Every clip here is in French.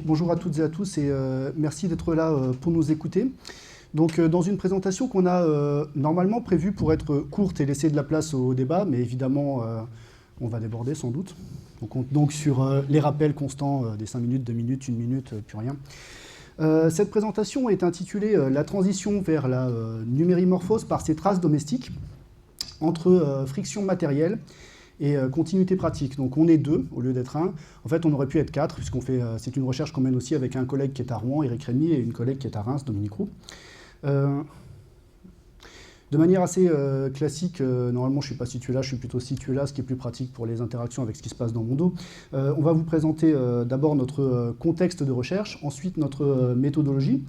Bonjour à toutes et à tous et merci d'être là pour nous écouter. Donc dans une présentation qu'on a normalement prévue pour être courte et laisser de la place au débat, mais évidemment on va déborder sans doute. On compte donc sur les rappels constants des 5 minutes, 2 minutes, 1 minute, plus rien. Cette présentation est intitulée « La transition vers la numérimorphose par ses traces domestiques entre friction matérielle et continuité pratique ». Donc on est 2 au lieu d'être 1. En fait, on aurait pu être 4, puisqu'on fait, c'est une recherche qu'on mène aussi avec un collègue qui est à Rouen, Éric Rémy, et une collègue qui est à Reims, Dominique Roux. De manière assez classique, normalement je ne suis pas situé là, je suis plutôt situé là, ce qui est plus pratique pour les interactions avec ce qui se passe dans mon dos. On va vous présenter d'abord notre contexte de recherche, ensuite notre méthodologie,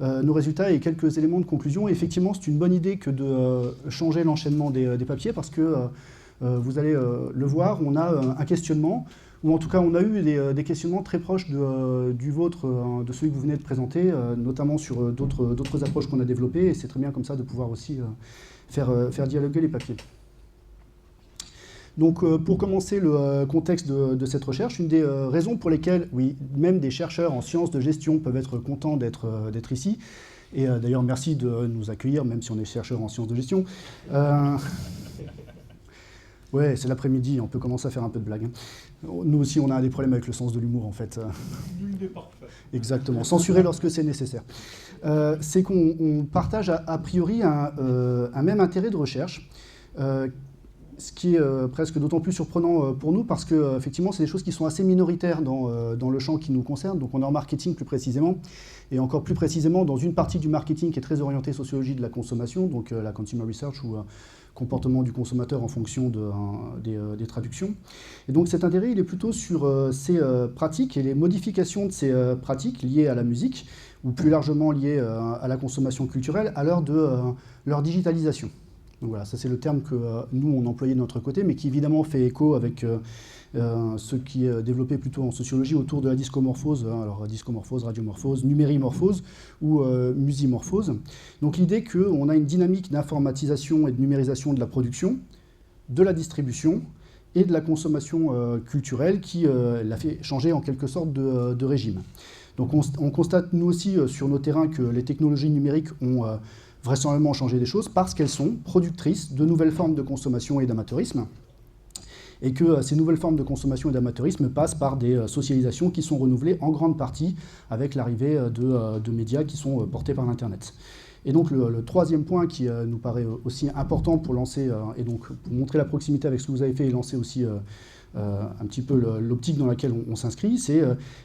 nos résultats et quelques éléments de conclusion. Et effectivement, c'est une bonne idée que de changer l'enchaînement des papiers parce que vous allez le voir, on a un questionnement, ou en tout cas on a eu des questionnements très proches du vôtre, de celui que vous venez de présenter, notamment sur d'autres approches qu'on a développées, et c'est très bien comme ça de pouvoir aussi faire dialoguer les papiers. Donc pour commencer le contexte de cette recherche, une des raisons pour lesquelles, oui, même des chercheurs en sciences de gestion peuvent être contents d'être ici, et d'ailleurs merci de nous accueillir, même si on est chercheurs en sciences de gestion. Ouais, c'est l'après-midi, on peut commencer à faire un peu de blague. Nous aussi, on a des problèmes avec le sens de l'humour, en fait. L'une des parfaits. Exactement. Censurer lorsque c'est nécessaire. C'est qu'on partage a priori un même intérêt de recherche, ce qui est presque d'autant plus surprenant pour nous parce que effectivement, c'est des choses qui sont assez minoritaires dans le champ qui nous concerne. Donc, on est en marketing plus précisément, et encore plus précisément dans une partie du marketing qui est très orientée sociologie de la consommation, donc la consumer research ou comportement du consommateur en fonction des traductions. Et donc cet intérêt, il est plutôt sur ces pratiques et les modifications de ces pratiques liées à la musique, ou plus largement liées à la consommation culturelle, à l'heure de leur digitalisation. Donc voilà, ça c'est le terme que nous, on employait de notre côté, mais qui évidemment fait écho avec ce qui est développé plutôt en sociologie autour de la discomorphose, alors discomorphose, radiomorphose, numérimorphose ou musimorphose. Donc l'idée qu'on a une dynamique d'informatisation et de numérisation de la production, de la distribution et de la consommation culturelle qui l'a fait changer en quelque sorte de régime. Donc on constate nous aussi sur nos terrains que les technologies numériques ont vraisemblablement changé des choses parce qu'elles sont productrices de nouvelles formes de consommation et d'amateurisme, et que ces nouvelles formes de consommation et d'amateurisme passent par des socialisations qui sont renouvelées en grande partie avec l'arrivée de médias qui sont portés par l'Internet. Et donc le troisième point qui nous paraît aussi important pour lancer, et donc pour montrer la proximité avec ce que vous avez fait et lancer aussi un petit peu l'optique dans laquelle on s'inscrit, c'est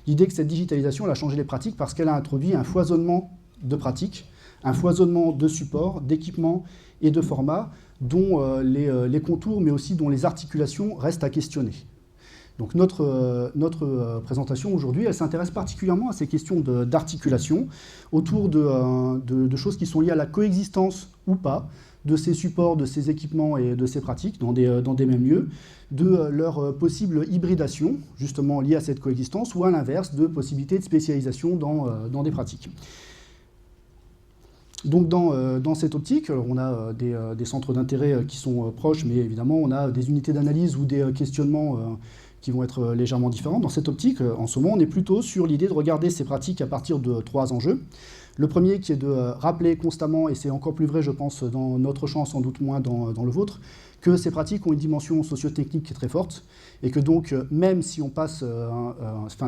l'idée que cette digitalisation elle a changé les pratiques parce qu'elle a introduit un foisonnement de pratiques, un foisonnement de supports, d'équipements et de formats dont les contours, mais aussi dont les articulations restent à questionner. Donc notre présentation aujourd'hui, elle s'intéresse particulièrement à ces questions d'articulation autour de choses qui sont liées à la coexistence ou pas de ces supports, de ces équipements et de ces pratiques dans des mêmes lieux, de leur possible hybridation, justement liée à cette coexistence, ou à l'inverse, de possibilités de spécialisation dans des pratiques. Donc dans cette optique, on a des centres d'intérêt qui sont proches, mais évidemment on a des unités d'analyse ou des questionnements qui vont être légèrement différents. Dans cette optique, en ce moment, on est plutôt sur l'idée de regarder ces pratiques à partir de 3 enjeux. Le premier qui est de rappeler constamment, et c'est encore plus vrai je pense dans notre champ, sans doute moins dans le vôtre, que ces pratiques ont une dimension socio-technique qui est très forte, et que donc même si on passe,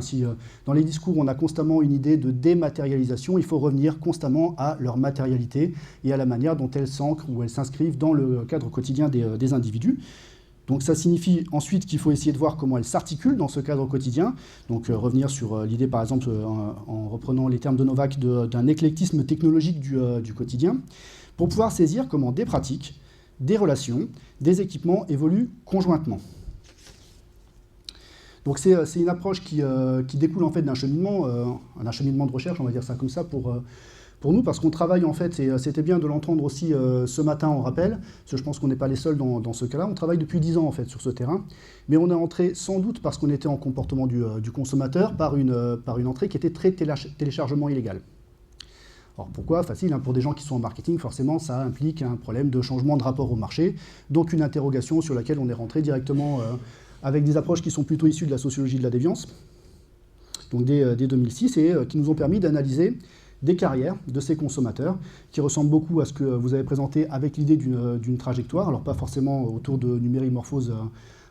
si dans les discours on a constamment une idée de dématérialisation, il faut revenir constamment à leur matérialité et à la manière dont elles s'ancrent ou elles s'inscrivent dans le cadre quotidien des individus. Donc ça signifie ensuite qu'il faut essayer de voir comment elles s'articulent dans ce cadre quotidien. Donc revenir sur l'idée par exemple, en reprenant les termes de Novak, d'un éclectisme technologique du quotidien, pour pouvoir saisir comment des pratiques, des relations, des équipements évoluent conjointement. Donc c'est une approche qui découle en fait d'un cheminement, un acheminement de recherche, on va dire ça comme ça, pour nous, parce qu'on travaille en fait, et c'était bien de l'entendre aussi ce matin en rappel, parce que je pense qu'on n'est pas les seuls dans ce cas-là, on travaille depuis 10 ans en fait sur ce terrain, mais on est entré sans doute parce qu'on était en comportement du consommateur par une entrée qui était très téléchargement illégale. Alors pourquoi? Facile, pour des gens qui sont en marketing, forcément ça implique un problème de changement de rapport au marché, donc une interrogation sur laquelle on est rentré directement avec des approches qui sont plutôt issues de la sociologie de la déviance. donc dès 2006, et qui nous ont permis d'analyser des carrières de ces consommateurs, qui ressemblent beaucoup à ce que vous avez présenté avec l'idée d'une trajectoire, alors pas forcément autour de numérimorphose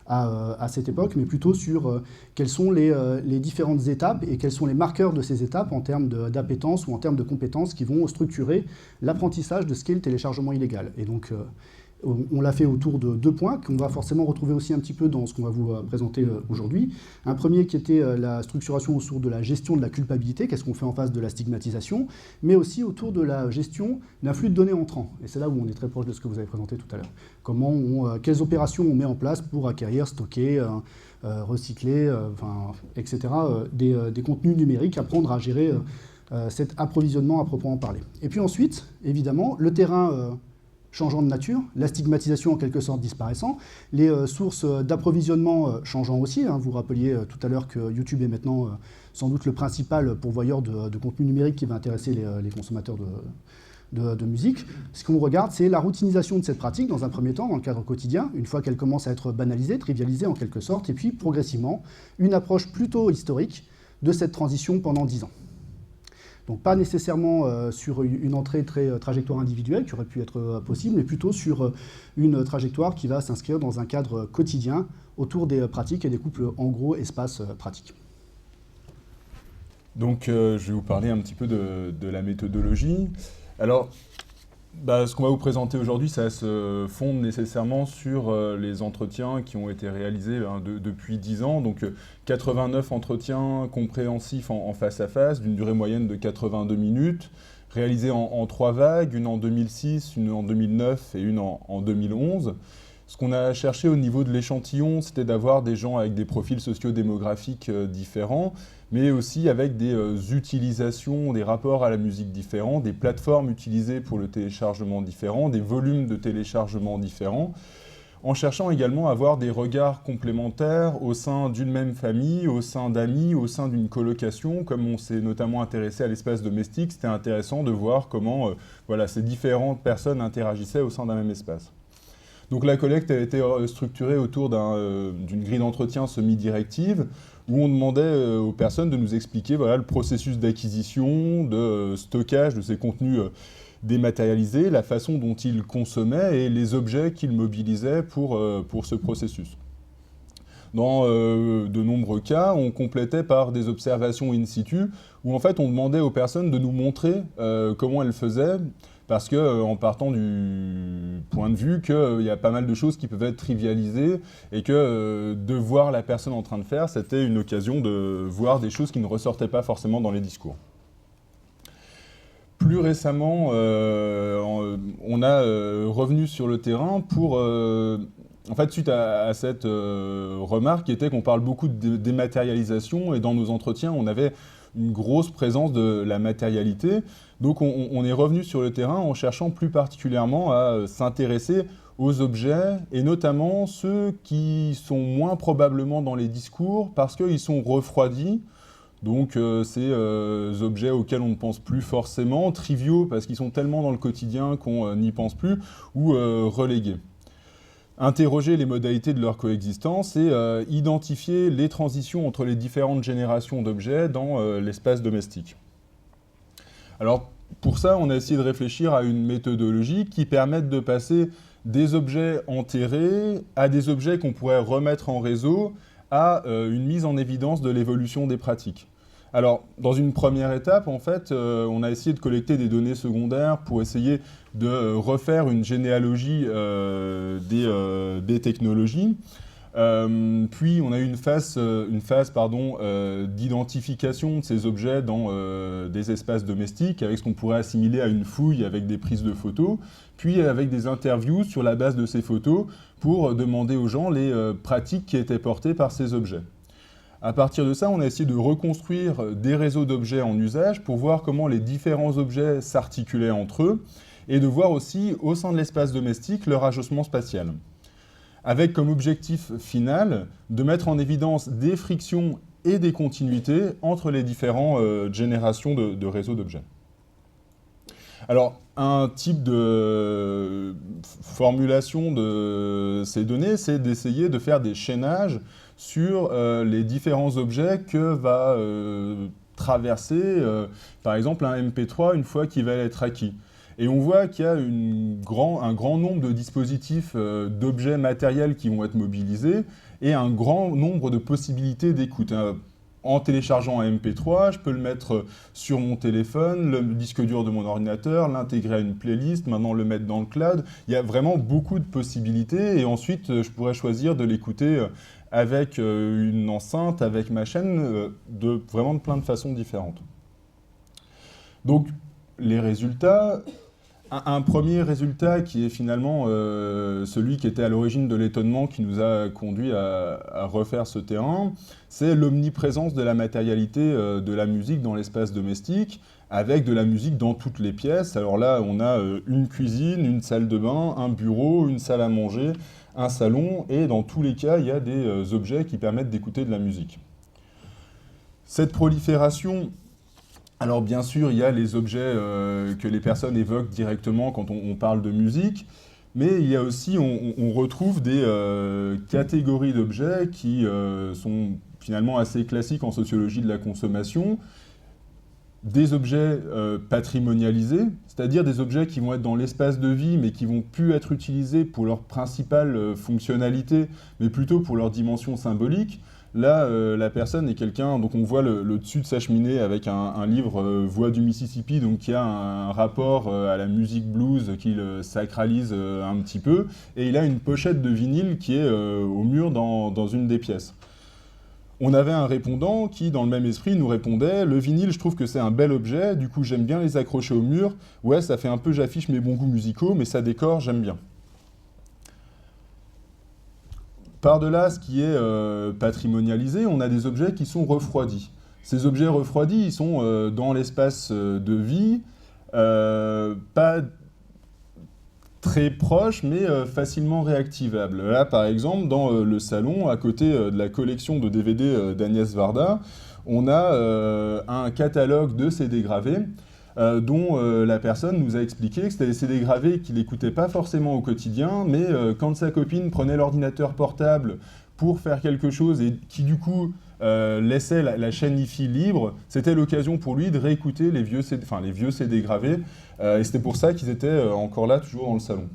à cette époque, mais plutôt sur quelles sont les différentes étapes et quels sont les marqueurs de ces étapes en termes d'appétence ou en termes de compétences qui vont structurer l'apprentissage de ce qu'est le téléchargement illégal. Et donc, on l'a fait autour de 2 points qu'on va forcément retrouver aussi un petit peu dans ce qu'on va vous présenter aujourd'hui. Un premier qui était la structuration autour de la gestion de la culpabilité, qu'est-ce qu'on fait en face de la stigmatisation, mais aussi autour de la gestion d'un flux de données entrant. Et c'est là où on est très proche de ce que vous avez présenté tout à l'heure. Quelles opérations on met en place pour acquérir, stocker, recycler, etc., des contenus numériques, apprendre à gérer cet approvisionnement à proprement parler. Et puis ensuite, évidemment, le terrain changeant de nature, la stigmatisation en quelque sorte disparaissant, les sources d'approvisionnement changeant aussi. Vous rappeliez tout à l'heure que YouTube est maintenant sans doute le principal pourvoyeur de contenu numérique qui va intéresser les consommateurs de musique. Ce qu'on regarde, c'est la routinisation de cette pratique dans un premier temps, dans le cadre quotidien, une fois qu'elle commence à être banalisée, trivialisée en quelque sorte, et puis progressivement, une approche plutôt historique de cette transition pendant 10 ans. Donc pas nécessairement sur une entrée très trajectoire individuelle qui aurait pu être possible, mais plutôt sur une trajectoire qui va s'inscrire dans un cadre quotidien autour des pratiques et des couples en gros espace pratiques. Donc je vais vous parler un petit peu de la méthodologie. Alors, ce qu'on va vous présenter aujourd'hui, ça se fonde nécessairement sur les entretiens qui ont été réalisés depuis 10 ans. Donc 89 entretiens compréhensifs en face à face, d'une durée moyenne de 82 minutes, réalisés en 3 vagues, une en 2006, une en 2009 et une en 2011. Ce qu'on a cherché au niveau de l'échantillon, c'était d'avoir des gens avec des profils socio-démographiques différents, mais aussi avec des utilisations, des rapports à la musique différents, des plateformes utilisées pour le téléchargement différents, des volumes de téléchargement différents, en cherchant également à avoir des regards complémentaires au sein d'une même famille, au sein d'amis, au sein d'une colocation. Comme on s'est notamment intéressé à l'espace domestique, c'était intéressant de voir comment ces différentes personnes interagissaient au sein d'un même espace. Donc la collecte a été structurée autour d'une grille d'entretien semi-directive où on demandait aux personnes de nous expliquer le processus d'acquisition, de stockage de ces contenus dématérialisés, la façon dont ils consommaient et les objets qu'ils mobilisaient pour ce processus. Dans de nombreux cas, on complétait par des observations in situ où en fait on demandait aux personnes de nous montrer comment elles faisaient, parce qu'en partant du point de vue qu'il y a pas mal de choses qui peuvent être trivialisées et que de voir la personne en train de faire, c'était une occasion de voir des choses qui ne ressortaient pas forcément dans les discours. Plus récemment, on a revenu sur le terrain pour... En fait, suite à cette remarque qui était qu'on parle beaucoup de dématérialisation et dans nos entretiens, on avait une grosse présence de la matérialité. Donc on est revenu sur le terrain en cherchant plus particulièrement à s'intéresser aux objets et notamment ceux qui sont moins probablement dans les discours parce qu'ils sont refroidis. Donc ces objets auxquels on ne pense plus forcément, triviaux parce qu'ils sont tellement dans le quotidien qu'on n'y pense plus, ou relégués. Interroger les modalités de leur coexistence et identifier les transitions entre les différentes générations d'objets dans l'espace domestique. Alors pour ça, on a essayé de réfléchir à une méthodologie qui permette de passer des objets enterrés à des objets qu'on pourrait remettre en réseau à une mise en évidence de l'évolution des pratiques. Alors, dans une première étape, en fait, on a essayé de collecter des données secondaires pour essayer de refaire une généalogie des technologies. Puis, on a eu une phase d'identification de ces objets dans des espaces domestiques, avec ce qu'on pourrait assimiler à une fouille avec des prises de photos, puis avec des interviews sur la base de ces photos pour demander aux gens les pratiques qui étaient portées par ces objets. À partir de ça, on a essayé de reconstruire des réseaux d'objets en usage pour voir comment les différents objets s'articulaient entre eux et de voir aussi, au sein de l'espace domestique, leur agencement spatial. Avec comme objectif final de mettre en évidence des frictions et des continuités entre les différentes générations de réseaux d'objets. Alors, un type de formulation de ces données, c'est d'essayer de faire des chaînages sur les différents objets que va traverser, par exemple, un MP3 une fois qu'il va être acquis. Et on voit qu'il y a un grand nombre de dispositifs, d'objets matériels qui vont être mobilisés et un grand nombre de possibilités d'écoute. En téléchargeant un MP3, je peux le mettre sur mon téléphone, le disque dur de mon ordinateur, l'intégrer à une playlist, maintenant le mettre dans le cloud. Il y a vraiment beaucoup de possibilités et ensuite je pourrais choisir de l'écouter avec une enceinte, avec ma chaîne, vraiment de plein de façons différentes. Donc les résultats, un premier résultat qui est finalement celui qui était à l'origine de l'étonnement qui nous a conduit à refaire ce terrain, c'est l'omniprésence de la matérialité de la musique dans l'espace domestique, avec de la musique dans toutes les pièces. Alors là, on a une cuisine, une salle de bain, un bureau, une salle à manger, un salon, et dans tous les cas, il y a des objets qui permettent d'écouter de la musique. Cette prolifération... Alors bien sûr, il y a les objets que les personnes évoquent directement quand on parle de musique, mais il y a aussi, on retrouve des catégories d'objets qui sont finalement assez classiques en sociologie de la consommation, des objets patrimonialisés, c'est-à-dire des objets qui vont être dans l'espace de vie, mais qui vont plus être utilisés pour leur principale fonctionnalité, mais plutôt pour leur dimension symbolique. Là, la personne est quelqu'un, donc on voit le dessus de sa cheminée avec un livre Voix du Mississippi, donc qui a un rapport à la musique blues qui le sacralise un petit peu, et il a une pochette de vinyle qui est au mur dans une des pièces. On avait un répondant qui, dans le même esprit, nous répondait « Le vinyle, je trouve que c'est un bel objet, du coup j'aime bien les accrocher au mur. Ouais, ça fait un peu j'affiche mes bons goûts musicaux, mais ça décore, j'aime bien. » Par-delà ce qui est patrimonialisé, on a des objets qui sont refroidis. Ces objets refroidis, ils sont dans l'espace de vie, pas très proches, mais facilement réactivables. Là, par exemple, dans le salon, à côté de la collection de DVD d'Agnès Varda, on a un catalogue de CD gravés, dont la personne nous a expliqué que c'était des CD gravés qu'il n'écoutait pas forcément au quotidien, mais quand sa copine prenait l'ordinateur portable pour faire quelque chose et qui du coup laissait la chaîne hi-fi libre, c'était l'occasion pour lui de réécouter les vieux CD gravés, et c'était pour ça qu'ils étaient encore là, toujours dans le salon.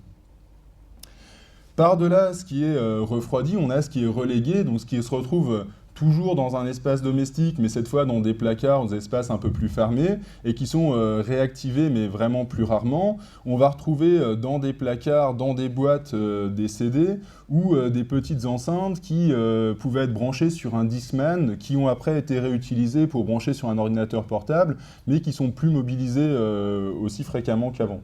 Par-delà ce qui est refroidi, on a ce qui est relégué, donc ce qui se retrouve toujours dans un espace domestique, mais cette fois dans des placards, des espaces un peu plus fermés, et qui sont réactivés, mais vraiment plus rarement. On va retrouver dans des placards, dans des boîtes, des CD, ou des petites enceintes qui pouvaient être branchées sur un Discman, qui ont après été réutilisées pour brancher sur un ordinateur portable, mais qui sont plus mobilisées aussi fréquemment qu'avant.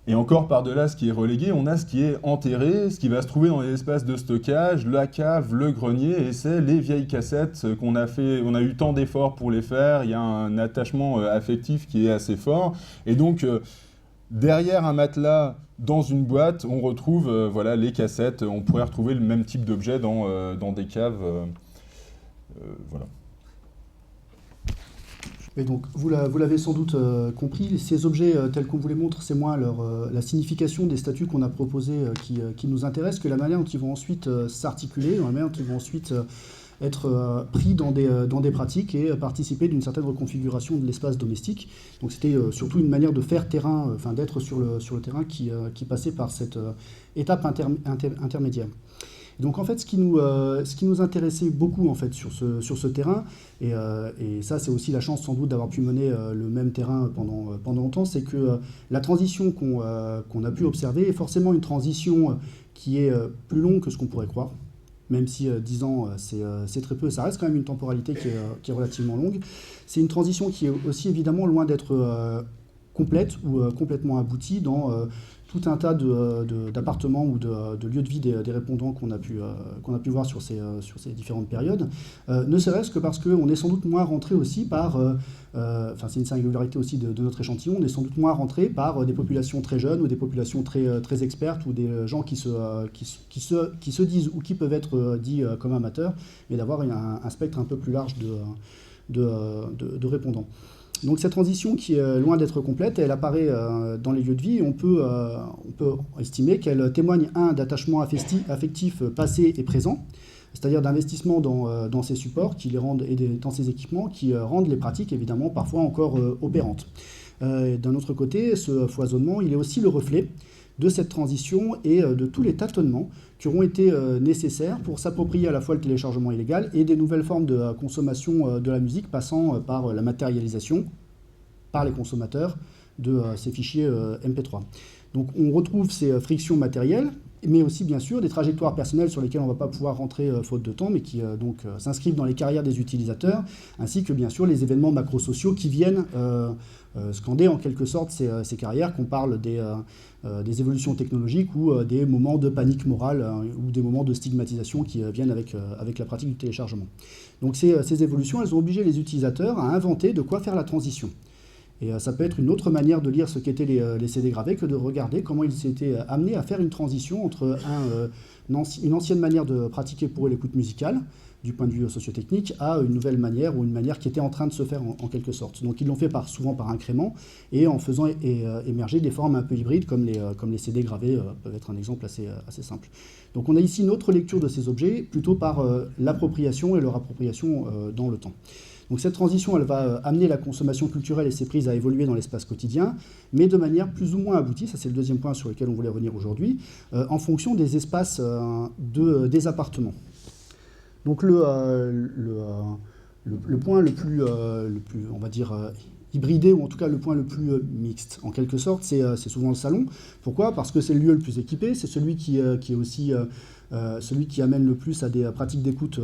Et encore par-delà ce qui est relégué, on a ce qui est enterré, ce qui va se trouver dans les espaces de stockage, la cave, le grenier, et c'est les vieilles cassettes qu'on a fait, on a eu tant d'efforts pour les faire, il y a un attachement affectif qui est assez fort, et donc derrière un matelas, dans une boîte, on retrouve voilà, les cassettes, on pourrait retrouver le même type d'objet dans des caves, voilà. Et donc, vous l'avez sans doute compris, ces objets tels qu'on vous les montre, c'est moins la signification des statuts qu'on a proposés qui nous intéresse que la manière dont ils vont ensuite s'articuler, la manière dont ils vont ensuite être pris dans des pratiques et participer d'une certaine reconfiguration de l'espace domestique. Donc c'était surtout une manière de faire terrain, enfin d'être sur le terrain qui passait par cette étape intermédiaire. Donc en fait, ce qui nous intéressait beaucoup en fait sur ce terrain, et ça c'est aussi la chance sans doute d'avoir pu mener le même terrain pendant longtemps, c'est que la transition qu'on a pu observer est forcément une transition qui est plus longue que ce qu'on pourrait croire, même si 10 ans c'est très peu, ça reste quand même une temporalité qui est relativement longue. C'est une transition qui est aussi évidemment loin d'être complète ou complètement aboutie dans tout un tas d'appartements ou de lieux de vie des répondants qu'on a pu voir sur ces différentes périodes, ne serait-ce que parce qu'on est sans doute moins rentré aussi par, enfin c'est une singularité aussi de notre échantillon, on est sans doute moins rentré par des populations très jeunes ou des populations très expertes ou des gens qui se disent ou qui peuvent être dits comme amateurs, et d'avoir un spectre un peu plus large de répondants. Donc cette transition qui est loin d'être complète, elle apparaît dans les lieux de vie. On peut estimer qu'elle témoigne, d'attachement affectif passé et présent, c'est-à-dire d'investissement dans ces supports qui les rendent, et dans ces équipements qui rendent les pratiques évidemment parfois encore opérantes. D'un autre côté, ce foisonnement, il est aussi le reflet de cette transition et de tous les tâtonnements qui auront été nécessaires pour s'approprier à la fois le téléchargement illégal et des nouvelles formes de consommation de la musique, passant par la matérialisation par les consommateurs de ces fichiers MP3. Donc on retrouve ces frictions matérielles, mais aussi bien sûr des trajectoires personnelles sur lesquelles on ne va pas pouvoir rentrer faute de temps, mais qui s'inscrivent dans les carrières des utilisateurs, ainsi que bien sûr les événements macro-sociaux qui viennent scander en quelque sorte ces carrières, qu'on parle des évolutions technologiques ou des moments de panique morale ou des moments de stigmatisation qui viennent avec la pratique du téléchargement. Donc ces évolutions, elles ont obligé les utilisateurs à inventer de quoi faire la transition. Et ça peut être une autre manière de lire ce qu'étaient les CD gravés que de regarder comment ils s'étaient amenés à faire une transition entre une ancienne manière de pratiquer pour eux l'écoute musicale, du point de vue sociotechnique, à une nouvelle manière, ou une manière qui était en train de se faire en quelque sorte. Donc ils l'ont fait souvent par incrément, et en faisant émerger des formes un peu hybrides, comme les CD gravés peuvent être un exemple assez simple. Donc on a ici une autre lecture de ces objets, plutôt par l'appropriation et leur appropriation dans le temps. Donc cette transition, elle va amener la consommation culturelle et ses prises à évoluer dans l'espace quotidien, mais de manière plus ou moins aboutie, ça c'est le deuxième point sur lequel on voulait revenir aujourd'hui, en fonction des espaces des appartements. Donc le point le plus, on va dire, hybridé, ou en tout cas le point le plus mixte, en quelque sorte, c'est souvent le salon. Pourquoi ? Parce que c'est le lieu le plus équipé, c'est celui qui est aussi celui qui amène le plus à des pratiques d'écoute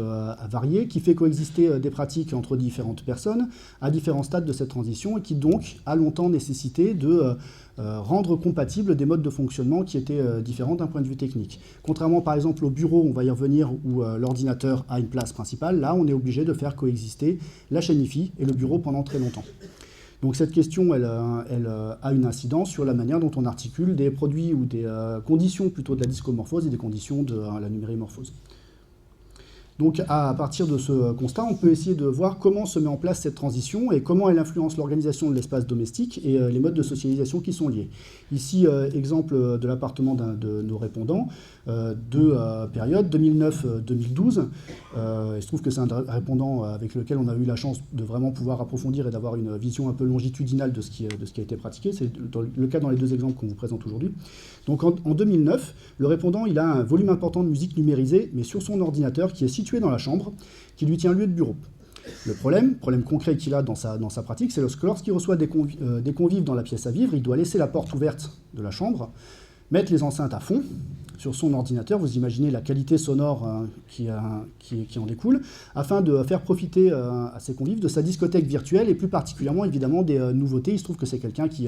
variées, qui fait coexister des pratiques entre différentes personnes à différents stades de cette transition, et qui donc a longtemps nécessité de rendre compatibles des modes de fonctionnement qui étaient différents d'un point de vue technique. Contrairement par exemple au bureau, on va y revenir, où l'ordinateur a une place principale, là on est obligé de faire coexister la chaîne Hi-Fi et le bureau pendant très longtemps. Donc cette question, elle a une incidence sur la manière dont on articule des produits ou des conditions plutôt de la discomorphose et des conditions de la numérimorphose. Donc à partir de ce constat, on peut essayer de voir comment se met en place cette transition et comment elle influence l'organisation de l'espace domestique et les modes de socialisation qui sont liés. Ici, exemple de l'appartement de nos répondants, deux périodes, 2009-2012. Il se trouve que c'est un répondant avec lequel on a eu la chance de vraiment pouvoir approfondir et d'avoir une vision un peu longitudinale de ce qui a été pratiqué. C'est le cas dans les deux exemples qu'on vous présente aujourd'hui. Donc en 2009, le répondant il a un volume important de musique numérisée, mais sur son ordinateur qui est situé dans la chambre, qui lui tient lieu de bureau. Le problème concret qu'il a dans sa pratique, c'est que lorsqu'il reçoit des convives dans la pièce à vivre, il doit laisser la porte ouverte de la chambre, mettre les enceintes à fond sur son ordinateur, vous imaginez la qualité sonore qui en découle, afin de faire profiter à ses convives de sa discothèque virtuelle, et plus particulièrement évidemment des nouveautés. Il se trouve que c'est quelqu'un qui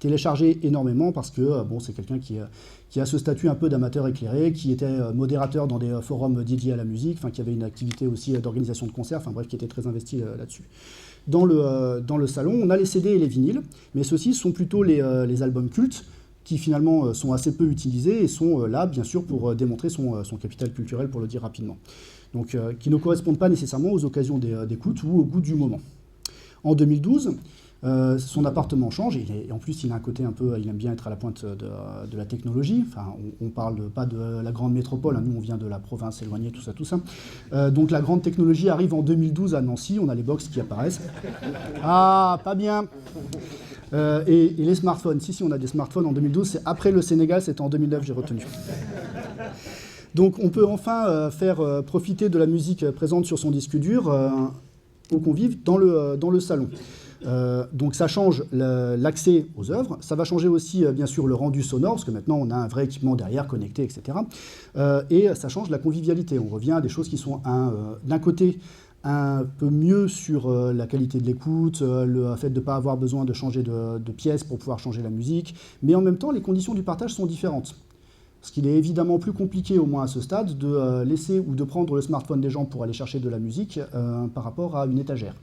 téléchargeait énormément, parce que c'est quelqu'un qui a ce statut un peu d'amateur éclairé, qui était modérateur dans des forums dédiés à la musique, qui avait une activité aussi d'organisation de concerts, qui était très investi là-dessus. Dans le salon, on a les CD et les vinyles, mais ceux-ci sont plutôt les albums cultes, qui finalement sont assez peu utilisés et sont là, bien sûr, pour démontrer son capital culturel, pour le dire rapidement. Donc, qui ne correspondent pas nécessairement aux occasions d'écoute ou au goût du moment. En 2012, son appartement change, et en plus il a un côté un peu, il aime bien être à la pointe de la technologie. On parle pas de la grande métropole, nous on vient de la province éloignée, tout ça. Donc la grande technologie arrive en 2012 à Nancy, on a les box qui apparaissent. Ah, pas bien. Et les smartphones, si on a des smartphones en 2012, c'est après le Sénégal, c'était en 2009, j'ai retenu. Donc on peut enfin faire profiter de la musique présente sur son disque dur aux convives dans le salon. Donc ça change l'accès aux œuvres, ça va changer aussi bien sûr le rendu sonore, parce que maintenant on a un vrai équipement derrière, connecté, etc. Et ça change la convivialité, on revient à des choses qui sont d'un côté un peu mieux sur la qualité de l'écoute, le fait de ne pas avoir besoin de changer de pièce pour pouvoir changer la musique, mais en même temps les conditions du partage sont différentes. Parce qu'il est évidemment plus compliqué, au moins à ce stade, de laisser ou de prendre le smartphone des gens pour aller chercher de la musique par rapport à une étagère.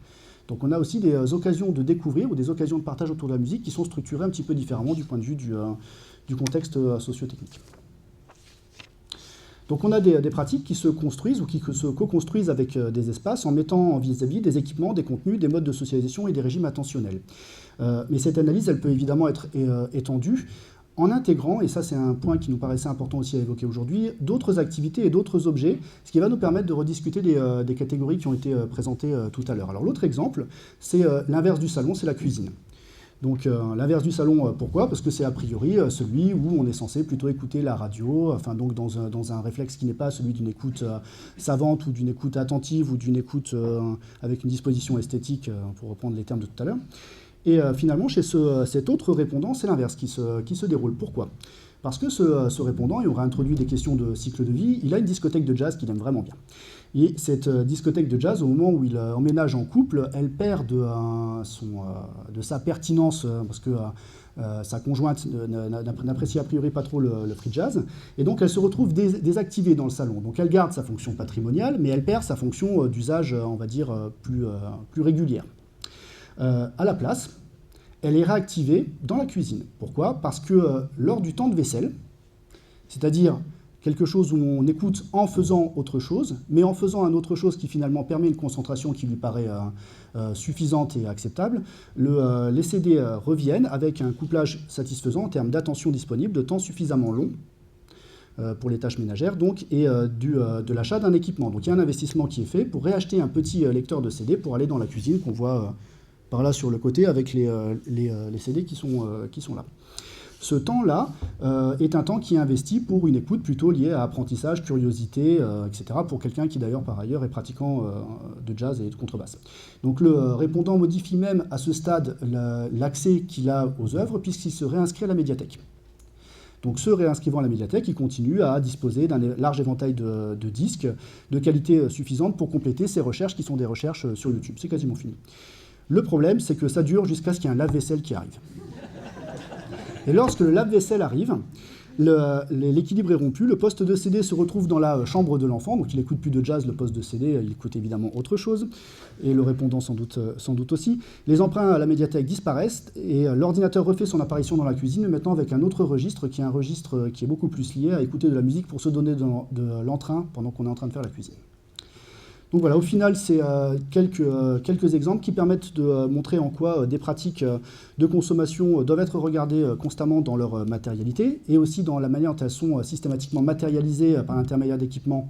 Donc on a aussi des occasions de découvrir ou des occasions de partage autour de la musique qui sont structurées un petit peu différemment du point de vue du contexte socio-technique. Donc on a des pratiques qui se construisent ou qui se co-construisent avec des espaces en mettant vis-à-vis des équipements, des contenus, des modes de socialisation et des régimes attentionnels. Mais cette analyse, elle peut évidemment être étendue en intégrant, et ça c'est un point qui nous paraissait important aussi à évoquer aujourd'hui, d'autres activités et d'autres objets, ce qui va nous permettre de rediscuter des catégories qui ont été présentées tout à l'heure. Alors l'autre exemple, c'est l'inverse du salon, c'est la cuisine. Donc l'inverse du salon, pourquoi? Parce que c'est a priori celui où on est censé plutôt écouter la radio, enfin donc dans un réflexe qui n'est pas celui d'une écoute savante ou d'une écoute attentive ou d'une écoute avec une disposition esthétique, pour reprendre les termes de tout à l'heure. Et finalement, chez cet autre répondant, c'est l'inverse qui se déroule. Pourquoi? Parce que ce répondant, il aura introduit des questions de cycle de vie, il a une discothèque de jazz qu'il aime vraiment bien. Et cette discothèque de jazz, au moment où il emménage en couple, elle perd de sa pertinence, parce que sa conjointe n'apprécie a priori pas trop le free jazz, et donc elle se retrouve désactivée dans le salon. Donc elle garde sa fonction patrimoniale, mais elle perd sa fonction d'usage, on va dire, plus régulière. À la place, elle est réactivée dans la cuisine. Pourquoi? Parce que lors du temps de vaisselle, c'est-à-dire quelque chose où on écoute en faisant autre chose, mais en faisant un autre chose qui finalement permet une concentration qui lui paraît suffisante et acceptable, les CD reviennent avec un couplage satisfaisant en termes d'attention disponible, de temps suffisamment long pour les tâches ménagères, donc, et de l'achat d'un équipement. Donc il y a un investissement qui est fait pour réacheter un petit lecteur de CD pour aller dans la cuisine qu'on voit par là sur le côté avec les CD qui sont là. Ce temps-là est un temps qui est investi pour une écoute plutôt liée à apprentissage, curiosité, etc., pour quelqu'un qui d'ailleurs par ailleurs est pratiquant de jazz et de contrebasse. Donc le répondant modifie même à ce stade l'accès qu'il a aux œuvres puisqu'il se réinscrit à la médiathèque. Donc se réinscrivant à la médiathèque, il continue à disposer d'un large éventail de disques de qualité suffisante pour compléter ses recherches qui sont des recherches sur YouTube. C'est quasiment fini. Le problème, c'est que ça dure jusqu'à ce qu'il y ait un lave-vaisselle qui arrive. Et lorsque le lave-vaisselle arrive, l'équilibre est rompu, le poste de CD se retrouve dans la chambre de l'enfant, donc il n'écoute plus de jazz, le poste de CD, il écoute évidemment autre chose, et le répondant sans doute aussi. Les emprunts à la médiathèque disparaissent, et l'ordinateur refait son apparition dans la cuisine, mais maintenant avec un autre registre, qui est un registre qui est beaucoup plus lié à écouter de la musique pour se donner de l'entrain pendant qu'on est en train de faire la cuisine. Donc voilà, au final, c'est quelques exemples qui permettent de montrer en quoi des pratiques de consommation doivent être regardées constamment dans leur matérialité et aussi dans la manière dont elles sont systématiquement matérialisées par l'intermédiaire d'équipements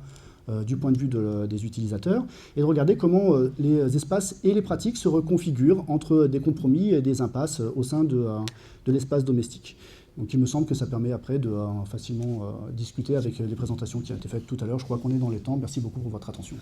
du point de vue des utilisateurs, et de regarder comment les espaces et les pratiques se reconfigurent entre des compromis et des impasses au sein de l'espace domestique. Donc il me semble que ça permet après de facilement discuter avec les présentations qui ont été faites tout à l'heure. Je crois qu'on est dans les temps. Merci beaucoup pour votre attention.